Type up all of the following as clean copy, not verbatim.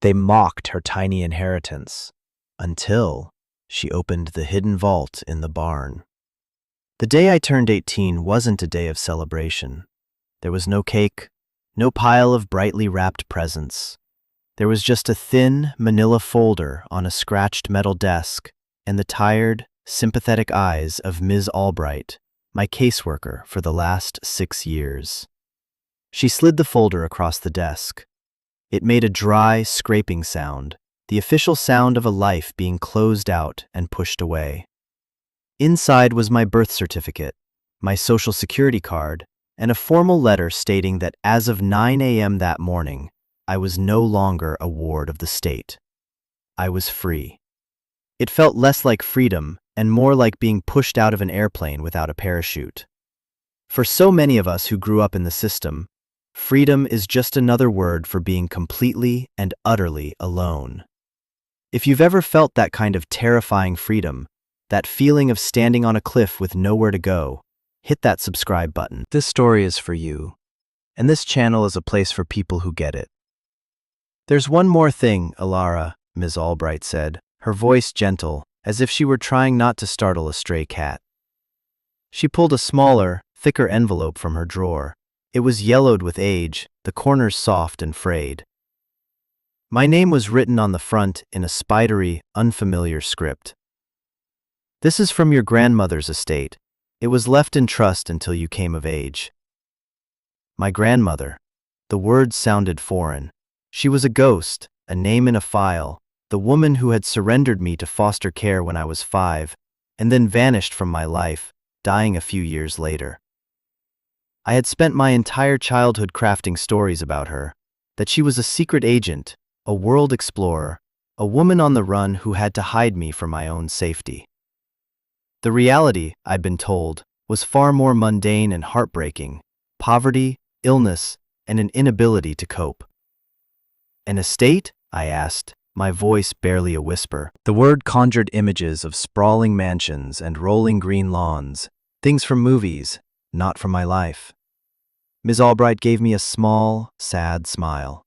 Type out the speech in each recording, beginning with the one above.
They mocked her tiny inheritance until she opened the hidden vault in the barn. The day I turned 18 wasn't a day of celebration. There was no cake, no pile of brightly wrapped presents. There was just a thin, manila folder on a scratched metal desk and the tired, sympathetic eyes of Ms. Albright, my caseworker for the last 6 years. She slid the folder across the desk. It made a dry, scraping sound, the official sound of a life being closed out and pushed away. Inside was my birth certificate, my social security card, and a formal letter stating that as of 9 a.m. that morning, I was no longer a ward of the state. I was free. It felt less like freedom and more like being pushed out of an airplane without a parachute. For so many of us who grew up in the system, freedom is just another word for being completely and utterly alone. If you've ever felt that kind of terrifying freedom, that feeling of standing on a cliff with nowhere to go, hit that subscribe button. This story is for you, and this channel is a place for people who get it. There's one more thing, Alara, Ms. Albright said, her voice gentle, as if she were trying not to startle a stray cat. She pulled a smaller, thicker envelope from her drawer. It was yellowed with age, the corners soft and frayed. My name was written on the front in a spidery, unfamiliar script. This is from your grandmother's estate. It was left in trust until you came of age. My grandmother. The words sounded foreign. She was a ghost, a name in a file, the woman who had surrendered me to foster care when I was 5, and then vanished from my life, dying a few years later. I had spent my entire childhood crafting stories about her, that she was a secret agent, a world explorer, a woman on the run who had to hide me for my own safety. The reality, I'd been told, was far more mundane and heartbreaking: poverty, illness, and an inability to cope. An estate? I asked, my voice barely a whisper. The word conjured images of sprawling mansions and rolling green lawns, things from movies, not from my life. Ms. Albright gave me a small, sad smile.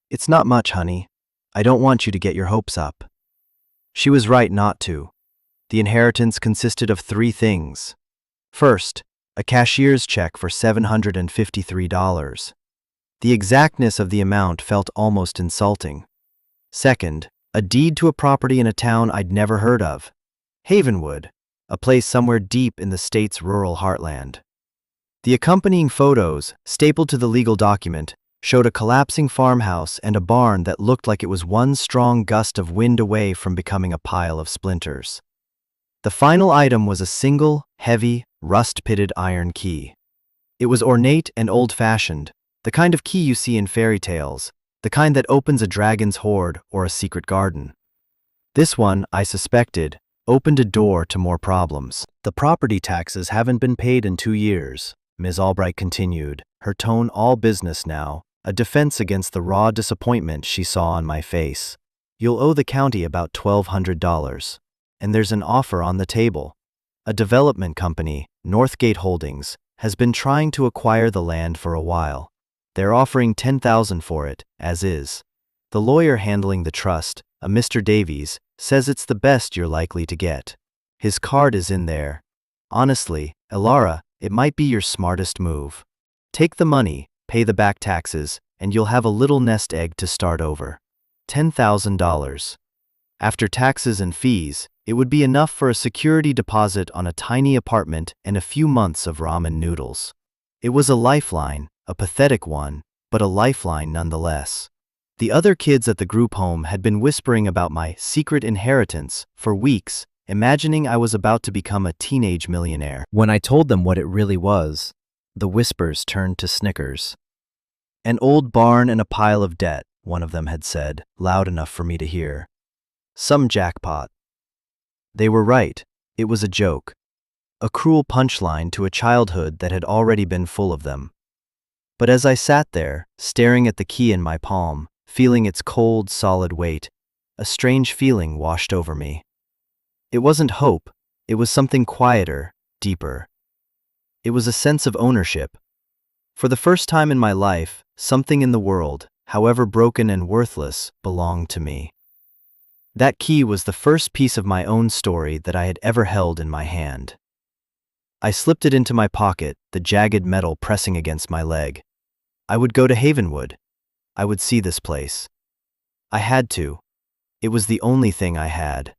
It's not much, honey. I don't want you to get your hopes up. She was right not to. The inheritance consisted of 3 things. First, a cashier's check for $753. The exactness of the amount felt almost insulting. Second, a deed to a property in a town I'd never heard of, Havenwood, a place somewhere deep in the state's rural heartland. The accompanying photos, stapled to the legal document, showed a collapsing farmhouse and a barn that looked like it was one strong gust of wind away from becoming a pile of splinters. The final item was a single, heavy, rust-pitted iron key. It was ornate and old-fashioned, the kind of key you see in fairy tales, the kind that opens a dragon's hoard or a secret garden. This one, I suspected, opened a door to more problems. The property taxes haven't been paid in 2 years, Ms. Albright continued, her tone all business now, a defense against the raw disappointment she saw on my face. You'll owe the county about $1,200. And there's an offer on the table. A development company, Northgate Holdings, has been trying to acquire the land for a while. They're offering $10,000 for it, as is. The lawyer handling the trust, a Mr. Davies, says it's the best you're likely to get. His card is in there. Honestly, Alara, it might be your smartest move. Take the money, pay the back taxes, and you'll have a little nest egg to start over. $10,000. After taxes and fees, it would be enough for a security deposit on a tiny apartment and a few months of ramen noodles. It was a lifeline, a pathetic one, but a lifeline nonetheless. The other kids at the group home had been whispering about my secret inheritance for weeks, imagining I was about to become a teenage millionaire. When I told them what it really was, the whispers turned to snickers. An old barn and a pile of debt, one of them had said, loud enough for me to hear. Some jackpot. They were right. It was a joke. A cruel punchline to a childhood that had already been full of them. But as I sat there, staring at the key in my palm, feeling its cold, solid weight, a strange feeling washed over me. It wasn't hope. It was something quieter, deeper. It was a sense of ownership. For the first time in my life, something in the world however broken and worthless, belonged to me. That key was the first piece of my own story that I had ever held in my hand. I slipped it into my pocket, the jagged metal pressing against my leg. I would go to Havenwood. I would see this place. I had to. It was the only thing I had.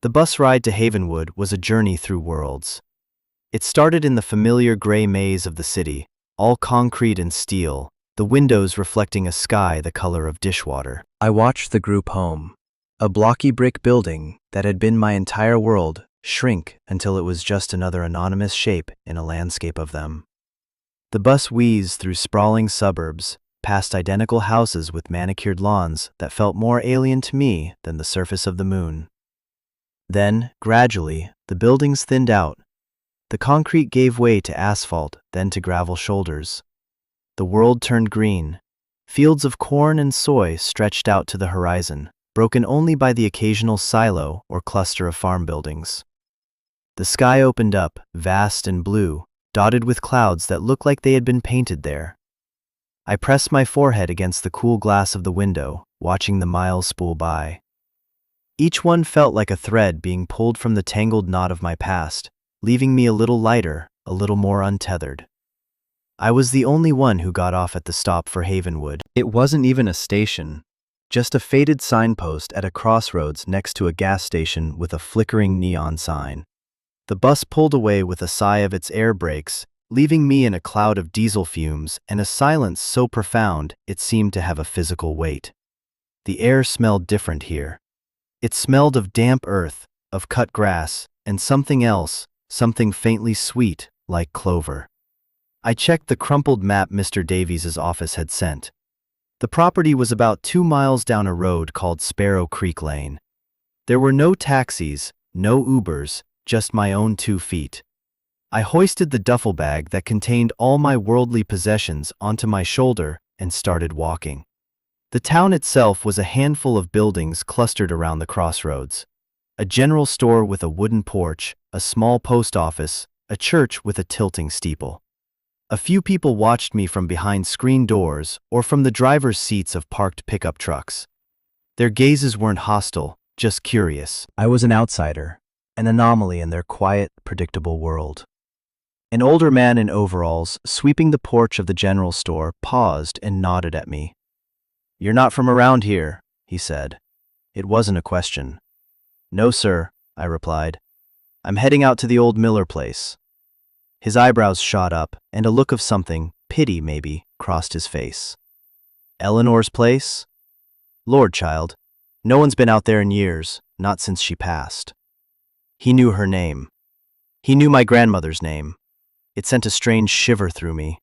The bus ride to Havenwood was a journey through worlds. It started in the familiar gray maze of the city, all concrete and steel, the windows reflecting a sky the color of dishwater. I watched the group home, a blocky brick building that had been my entire world, shrink until it was just another anonymous shape in a landscape of them. The bus wheezed through sprawling suburbs, past identical houses with manicured lawns that felt more alien to me than the surface of the moon. Then, gradually, the buildings thinned out. The concrete gave way to asphalt, then to gravel shoulders. The world turned green. Fields of corn and soy stretched out to the horizon, broken only by the occasional silo or cluster of farm buildings. The sky opened up, vast and blue, dotted with clouds that looked like they had been painted there. I pressed my forehead against the cool glass of the window, watching the miles spool by. Each one felt like a thread being pulled from the tangled knot of my past, leaving me a little lighter, a little more untethered. I was the only one who got off at the stop for Havenwood. It wasn't even a station, just a faded signpost at a crossroads next to a gas station with a flickering neon sign. The bus pulled away with a sigh of its air brakes, leaving me in a cloud of diesel fumes and a silence so profound it seemed to have a physical weight. The air smelled different here. It smelled of damp earth, of cut grass, and something else, something faintly sweet, like clover. I checked the crumpled map Mr. Davies's office had sent. The property was about 2 miles down a road called Sparrow Creek Lane. There were no taxis, no Ubers, just my own 2 feet. I hoisted the duffel bag that contained all my worldly possessions onto my shoulder and started walking. The town itself was a handful of buildings clustered around the crossroads. A general store with a wooden porch, a small post office, a church with a tilting steeple. A few people watched me from behind screen doors or from the driver's seats of parked pickup trucks. Their gazes weren't hostile, just curious. I was an outsider, an anomaly in their quiet, predictable world. An older man in overalls, sweeping the porch of the general store, paused and nodded at me. "You're not from around here," he said. It wasn't a question. "No, sir," I replied. "I'm heading out to the old Miller place." His eyebrows shot up, and a look of something, pity maybe, crossed his face. "Eleanor's place?" "Lord, child, no one's been out there in years, not since she passed." He knew her name. He knew my grandmother's name. It sent a strange shiver through me.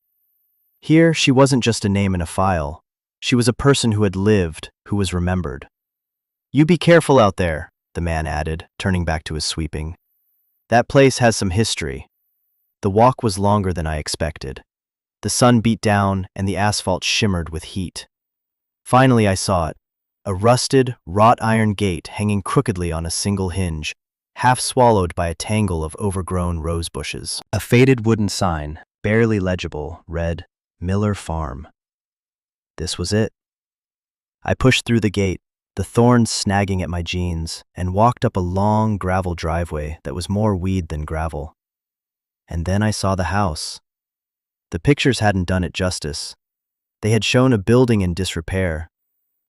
Here, she wasn't just a name in a file. She was a person who had lived, who was remembered. "You be careful out there," the man added, turning back to his sweeping. "That place has some history." The walk was longer than I expected. The sun beat down and the asphalt shimmered with heat. Finally I saw it, a rusted, wrought iron gate hanging crookedly on a single hinge, half swallowed by a tangle of overgrown rose bushes. A faded wooden sign, barely legible, read, "Miller Farm." This was it. I pushed through the gate, the thorns snagging at my jeans, and walked up a long gravel driveway that was more weed than gravel. And then I saw the house. The pictures hadn't done it justice. They had shown a building in disrepair.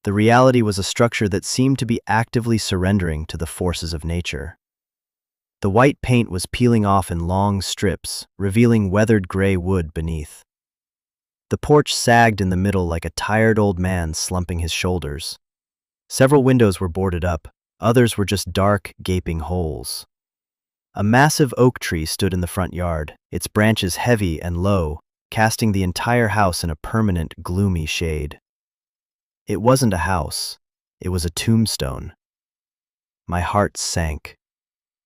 The reality was a structure that seemed to be actively surrendering to the forces of nature. The white paint was peeling off in long strips, revealing weathered gray wood beneath. The porch sagged in the middle like a tired old man slumping his shoulders. Several windows were boarded up, others were just dark, gaping holes. A massive oak tree stood in the front yard, its branches heavy and low, casting the entire house in a permanent, gloomy shade. It wasn't a house, it was a tombstone. My heart sank.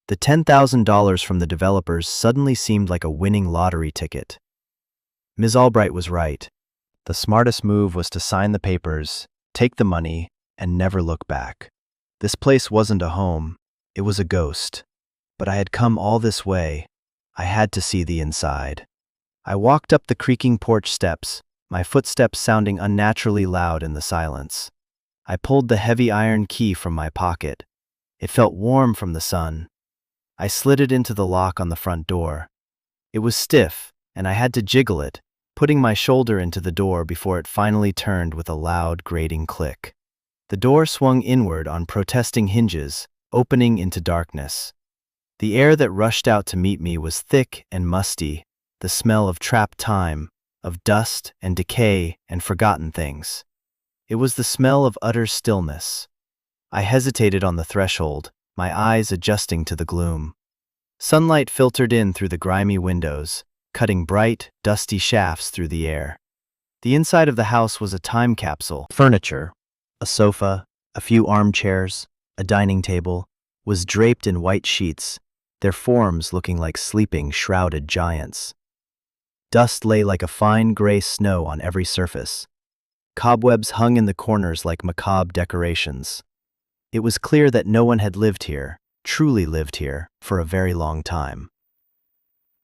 The $10,000 from the developers suddenly seemed like a winning lottery ticket. Ms. Albright was right. The smartest move was to sign the papers, take the money, and never look back. This place wasn't a home, it was a ghost. But I had come all this way. I had to see the inside. I walked up the creaking porch steps, my footsteps sounding unnaturally loud in the silence. I pulled the heavy iron key from my pocket. It felt warm from the sun. I slid it into the lock on the front door. It was stiff, and I had to jiggle it, putting my shoulder into the door before it finally turned with a loud, grating click. The door swung inward on protesting hinges, opening into darkness. The air that rushed out to meet me was thick and musty, the smell of trapped time, of dust and decay and forgotten things. It was the smell of utter stillness. I hesitated on the threshold, my eyes adjusting to the gloom. Sunlight filtered in through the grimy windows, cutting bright, dusty shafts through the air. The inside of the house was a time capsule. Furniture, a sofa, a few armchairs, a dining table, was draped in white sheets, their forms looking like sleeping, shrouded giants. Dust lay like a fine gray snow on every surface. Cobwebs hung in the corners like macabre decorations. It was clear that no one had lived here, truly lived here, for a very long time.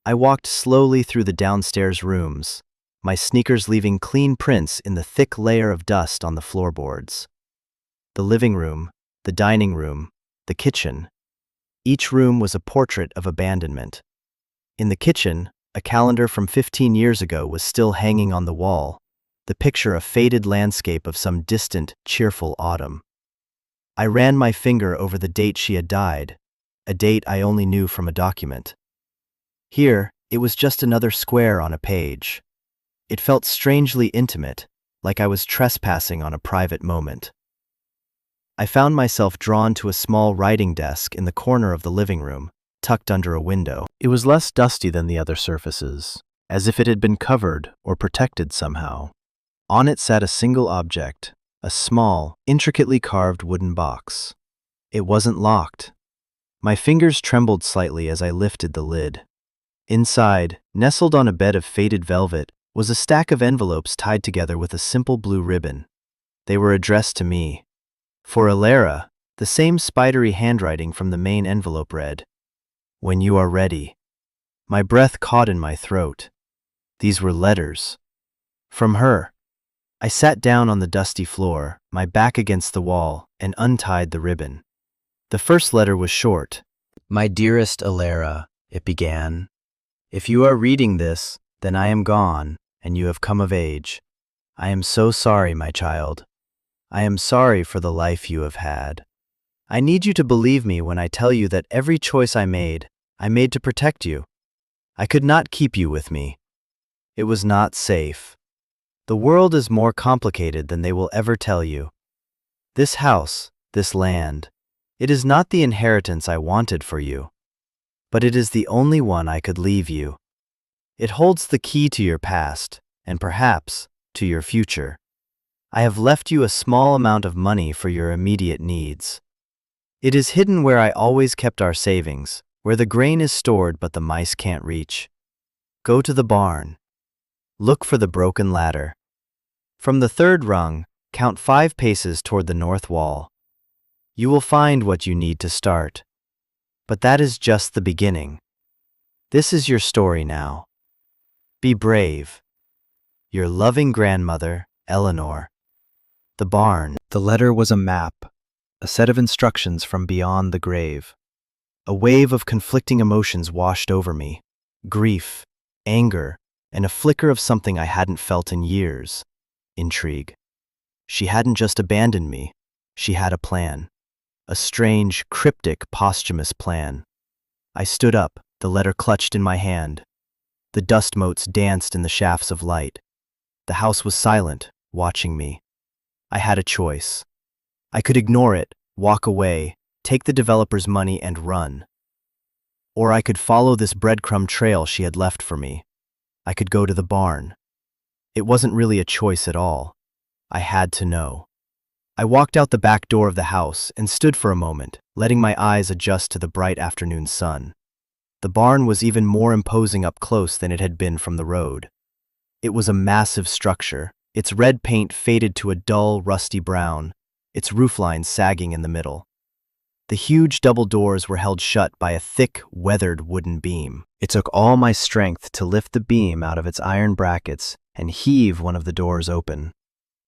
I walked slowly through the downstairs rooms, my sneakers leaving clean prints in the thick layer of dust on the floorboards. The living room, the dining room, the kitchen. Each room was a portrait of abandonment. In the kitchen, a calendar from 15 years ago was still hanging on the wall, the picture a faded landscape of some distant, cheerful autumn. I ran my finger over the date she had died, a date I only knew from a document. Here, it was just another square on a page. It felt strangely intimate, like I was trespassing on a private moment. I found myself drawn to a small writing desk in the corner of the living room, tucked under a window. It was less dusty than the other surfaces, as if it had been covered or protected somehow. On it sat a single object, a small, intricately carved wooden box. It wasn't locked. My fingers trembled slightly as I lifted the lid. Inside, nestled on a bed of faded velvet, was a stack of envelopes tied together with a simple blue ribbon. They were addressed to me. For Alara, the same spidery handwriting from the main envelope read, "When you are ready." My breath caught in my throat. These were letters. From her. I sat down on the dusty floor, my back against the wall, and untied the ribbon. The first letter was short. "My dearest Alara," it began. "If you are reading this, then I am gone, and you have come of age. I am so sorry, my child. I am sorry for the life you have had. I need you to believe me when I tell you that every choice I made to protect you. I could not keep you with me. It was not safe. The world is more complicated than they will ever tell you. This house, this land, it is not the inheritance I wanted for you, but it is the only one I could leave you. It holds the key to your past, and perhaps to your future. I have left you a small amount of money for your immediate needs. It is hidden where I always kept our savings, where the grain is stored but the mice can't reach. Go to the barn. Look for the broken ladder. From the third rung, count 5 paces toward the north wall. You will find what you need to start. But that is just the beginning. This is your story now. Be brave. Your loving grandmother, Eleanor." The barn. The letter was a map, a set of instructions from beyond the grave. A wave of conflicting emotions washed over me. Grief, anger, and a flicker of something I hadn't felt in years. Intrigue. She hadn't just abandoned me. She had a plan. A strange, cryptic, posthumous plan. I stood up, the letter clutched in my hand. The dust motes danced in the shafts of light. The house was silent, watching me. I had a choice. I could ignore it, walk away, take the developer's money and run. Or I could follow this breadcrumb trail she had left for me. I could go to the barn. It wasn't really a choice at all. I had to know. I walked out the back door of the house and stood for a moment, letting my eyes adjust to the bright afternoon sun. The barn was even more imposing up close than it had been from the road. It was a massive structure, its red paint faded to a dull, rusty brown, its roofline sagging in the middle. The huge double doors were held shut by a thick, weathered wooden beam. It took all my strength to lift the beam out of its iron brackets and heave one of the doors open.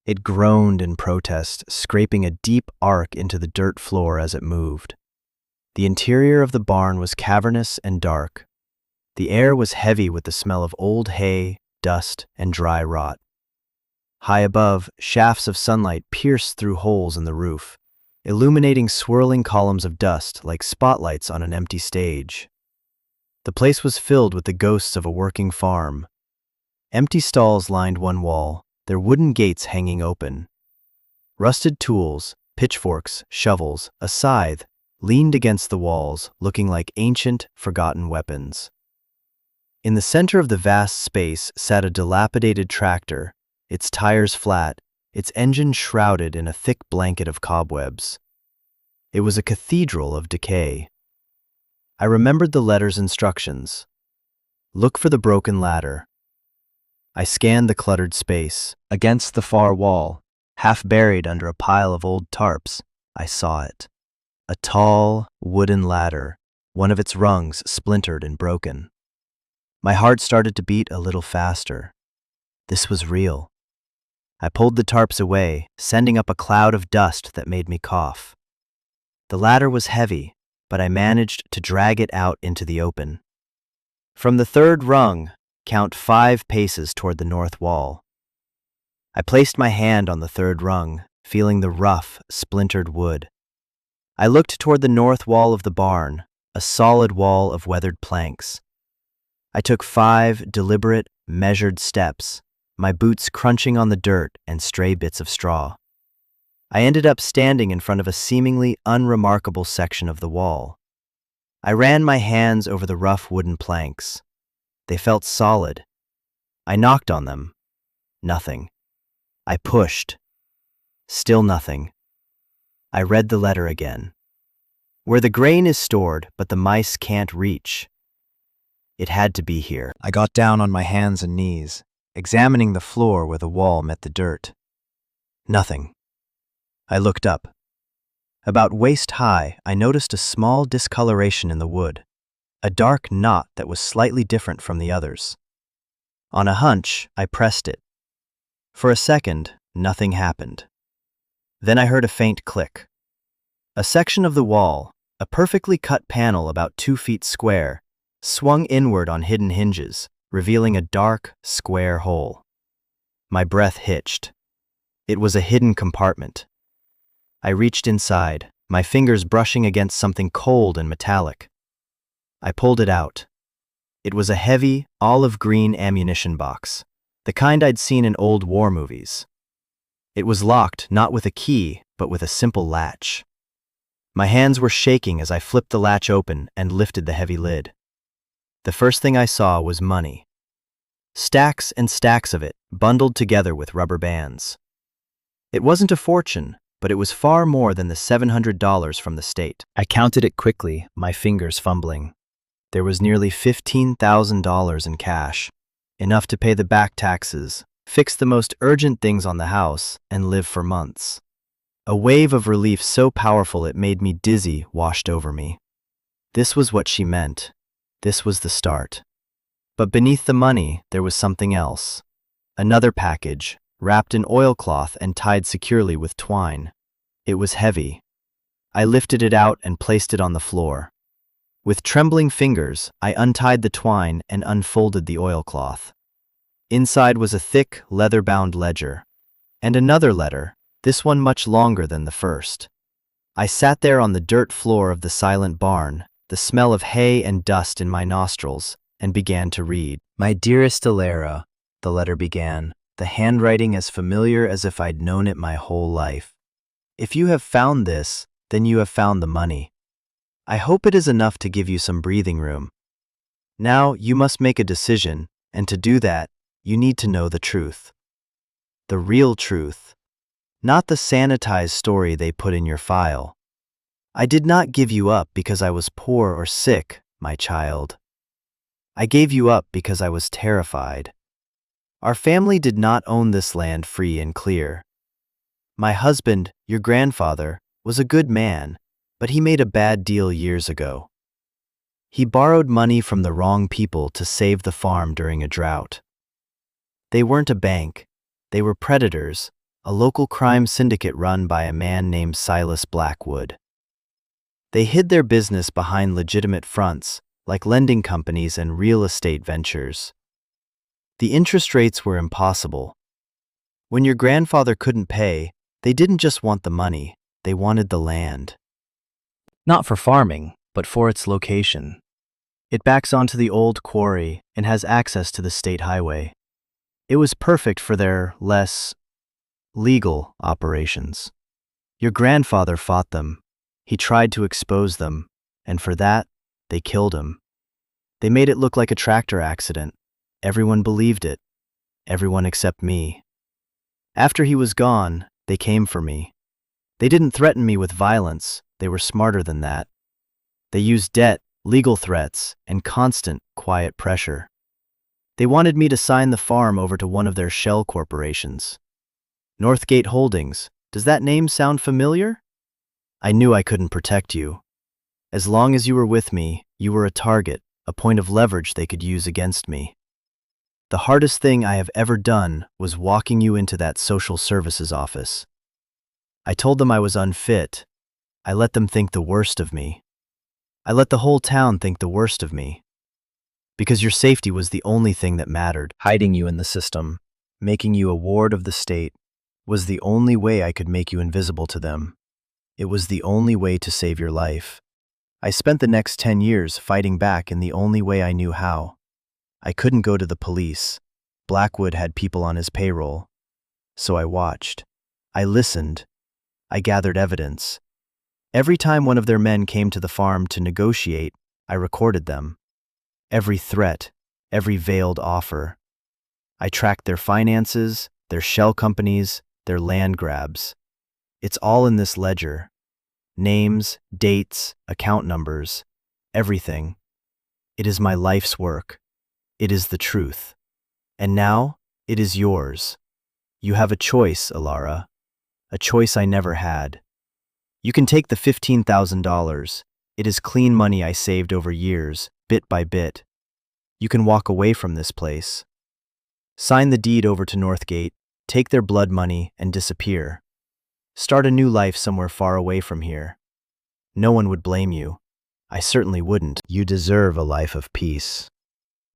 It groaned in protest, scraping a deep arc into the dirt floor as it moved. The interior of the barn was cavernous and dark. The air was heavy with the smell of old hay, dust, and dry rot. High above, shafts of sunlight pierced through holes in the roof, illuminating swirling columns of dust like spotlights on an empty stage. The place was filled with the ghosts of a working farm. Empty stalls lined one wall, their wooden gates hanging open. Rusted tools, pitchforks, shovels, a scythe, leaned against the walls, looking like ancient, forgotten weapons. In the center of the vast space sat a dilapidated tractor, its tires flat, its engine shrouded in a thick blanket of cobwebs. It was a cathedral of decay. I remembered the letter's instructions. Look for the broken ladder. I scanned the cluttered space. Against the far wall, half buried under a pile of old tarps, I saw it. A tall, wooden ladder, one of its rungs splintered and broken. My heart started to beat a little faster. This was real. I pulled the tarps away, sending up a cloud of dust that made me cough. The ladder was heavy, but I managed to drag it out into the open. From the third rung, count 5 paces toward the north wall. I placed my hand on the third rung, feeling the rough, splintered wood. I looked toward the north wall of the barn, a solid wall of weathered planks. I took 5 deliberate, measured steps, my boots crunching on the dirt and stray bits of straw. I ended up standing in front of a seemingly unremarkable section of the wall. I ran my hands over the rough wooden planks. They felt solid. I knocked on them. Nothing. I pushed. Still nothing. I read the letter again. Where the grain is stored, but the mice can't reach. It had to be here. I got down on my hands and knees, examining the floor where the wall met the dirt. Nothing. I looked up. About waist high, I noticed a small discoloration in the wood, a dark knot that was slightly different from the others. On a hunch, I pressed it. For a second, nothing happened. Then I heard a faint click. A section of the wall, a perfectly cut panel about 2 feet square, swung inward on hidden hinges, revealing a dark, square hole. My breath hitched. It was a hidden compartment. I reached inside, my fingers brushing against something cold and metallic. I pulled it out. It was a heavy, olive-green ammunition box, the kind I'd seen in old war movies. It was locked not with a key, but with a simple latch. My hands were shaking as I flipped the latch open and lifted the heavy lid. The first thing I saw was money. Stacks and stacks of it, bundled together with rubber bands. It wasn't a fortune, but it was far more than the $700 from the state. I counted it quickly, my fingers fumbling. There was nearly $15,000 in cash, enough to pay the back taxes, fix the most urgent things on the house, and live for months. A wave of relief so powerful it made me dizzy washed over me. This was what she meant. This was the start. But beneath the money, there was something else. Another package, wrapped in oilcloth and tied securely with twine. It was heavy. I lifted it out and placed it on the floor. With trembling fingers, I untied the twine and unfolded the oilcloth. Inside was a thick, leather-bound ledger. And another letter, this one much longer than the first. I sat there on the dirt floor of the silent barn, the smell of hay and dust in my nostrils, and began to read. My dearest Alara, the letter began, the handwriting as familiar as if I'd known it my whole life. If you have found this, then you have found the money. I hope it is enough to give you some breathing room. Now you must make a decision, and to do that, you need to know the truth. The real truth. Not the sanitized story they put in your file. I did not give you up because I was poor or sick, my child. I gave you up because I was terrified. Our family did not own this land free and clear. My husband, your grandfather, was a good man, But he made a bad deal years ago. He borrowed money from the wrong people to save the farm during a drought. They weren't a bank. They were predators, a local crime syndicate run by a man named Silas Blackwood. They hid their business behind legitimate fronts, like lending companies and real estate ventures. The interest rates were impossible. When your grandfather couldn't pay, they didn't just want the money, they wanted the land. Not for farming, but for its location. It backs onto the old quarry and has access to the state highway. It was perfect for their less legal operations. Your grandfather fought them. He tried to expose them, and for that, they killed him. They made it look like a tractor accident. Everyone believed it. Everyone except me. After he was gone, they came for me. They didn't threaten me with violence. They were smarter than that. They used debt, legal threats, and constant, quiet pressure. They wanted me to sign the farm over to one of their shell corporations. Northgate Holdings. Does that name sound familiar? I knew I couldn't protect you. As long as you were with me, you were a target, a point of leverage they could use against me. The hardest thing I have ever done was walking you into that social services office. I told them I was unfit. I let them think the worst of me. I let the whole town think the worst of me. Because your safety was the only thing that mattered. Hiding you in the system, making you a ward of the state, was the only way I could make you invisible to them. It was the only way to save your life. I spent the next 10 years fighting back in the only way I knew how. I couldn't go to the police. Blackwood had people on his payroll. So I watched. I listened. I gathered evidence. Every time one of their men came to the farm to negotiate, I recorded them. Every threat, every veiled offer. I tracked their finances, their shell companies, their land grabs. It's all in this ledger. Names, dates, account numbers, everything. It is my life's work. It is the truth. And now, it is yours. You have a choice, Alara. A choice I never had. You can take the $15,000. It is clean money I saved over years, bit by bit. You can walk away from this place. Sign the deed over to Northgate, take their blood money, and disappear. Start a new life somewhere far away from here. No one would blame you. I certainly wouldn't. You deserve a life of peace.